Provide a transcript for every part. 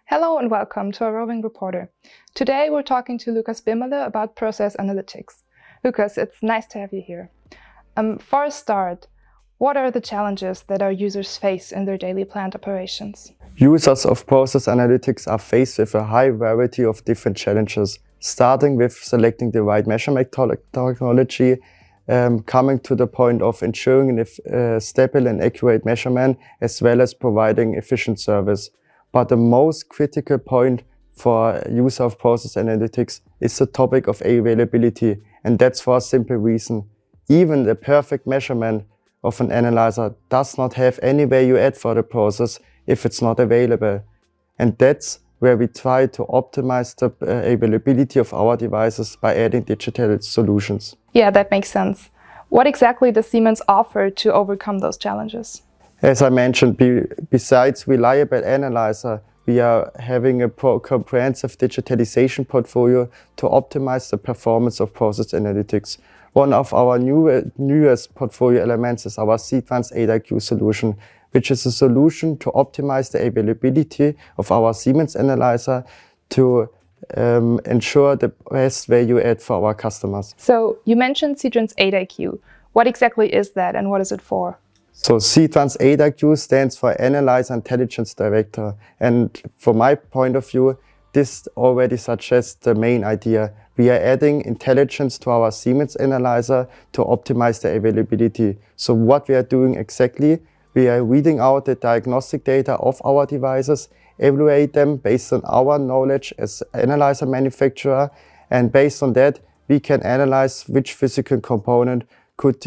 Hello and welcome to our Roving Reporter. Today we're talking to Lukas Bimmerle about process analytics. Lukas, it's nice to have you here. For a start, what are the challenges that our users face in their daily plant operations? Users of process analytics are faced with a high variety of different challenges, starting with selecting the right measurement technology, coming to the point of ensuring a stable and accurate measurement, as well as providing efficient service. But the most critical point for user of process analytics is the topic of availability, and that's for a simple reason. Even the perfect measurement of an analyzer does not have any value add for the process if it's not available. And that's where we try to optimize the availability of our devices by adding digital solutions. Yeah, that makes sense. What exactly does Siemens offer to overcome those challenges? As I mentioned, besides reliable analyzer, we are having a comprehensive digitalization portfolio to optimize the performance of process analytics. One of our newest portfolio elements is our SITRANS AID IQ solution, which is a solution to optimize the availability of our Siemens analyzer to ensure the best value add for our customers. So you mentioned SITRANS AID IQ. What exactly is that and what is it for? So SITRANS AID IQ stands for Analyzer Intelligence Director. And from my point of view, this already suggests the main idea. We are adding intelligence to our Siemens analyzer to optimize the availability. So what we are doing exactly, we are reading out the diagnostic data of our devices, evaluate them based on our knowledge as analyzer manufacturer, and based on that, we can analyze which physical component could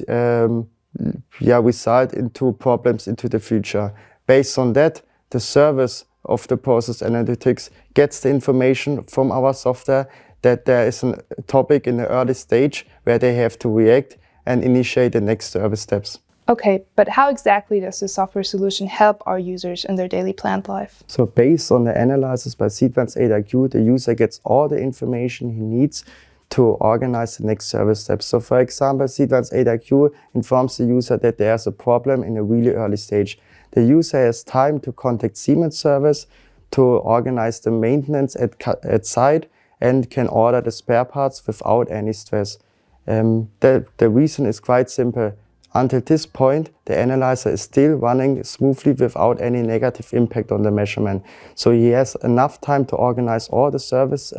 result into problems into the future. Based on that, the service of the process analytics gets the information from our software that there is a topic in the early stage where they have to react and initiate the next service steps. Okay, but how exactly does the software solution help our users in their daily plant life? So based on the analysis by SITRANS AID IQ, the user gets all the information he needs to organize the next service steps. So for example, SITRANS AID IQ informs the user that there's a problem in a really early stage. The user has time to contact Siemens service to organize the maintenance at site and can order the spare parts without any stress. The reason is quite simple. Until this point, the analyzer is still running smoothly without any negative impact on the measurement. So he has enough time to organize all the service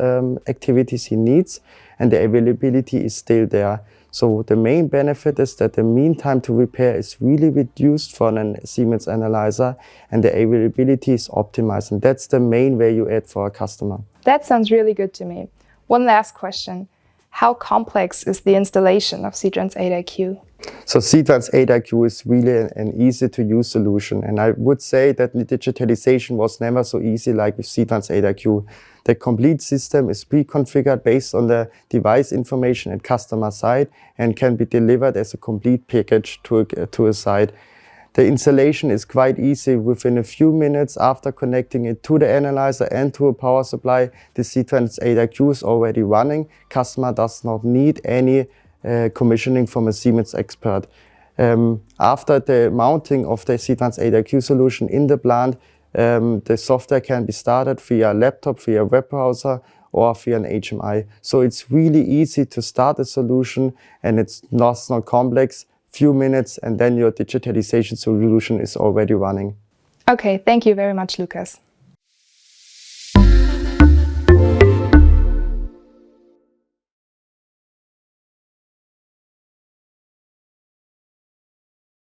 activities he needs, and the availability is still there. So the main benefit is that the mean time to repair is really reduced for a Siemens analyzer, and the availability is optimized. And that's the main value add for a customer. That sounds really good to me. One last question. How complex is the installation of SITRANS AID IQ? So SITRANS AID IQ is really an easy-to-use solution. And I would say that the digitalization was never so easy like with SITRANS AID IQ. The complete system is pre-configured based on the device information at customer side and can be delivered as a complete package to a site. The installation is quite easy. Within a few minutes after connecting it to the analyzer and to a power supply, the SITRANS AID IQ is already running. Customer does not need any commissioning from a Siemens expert. After the mounting of the SITRANS AID IQ solution in the plant, the software can be started via laptop, via web browser, or via an HMI. So it's really easy to start a solution, and it's not complex. Few minutes, and then your digitalization solution is already running. Okay, thank you very much, Lukas.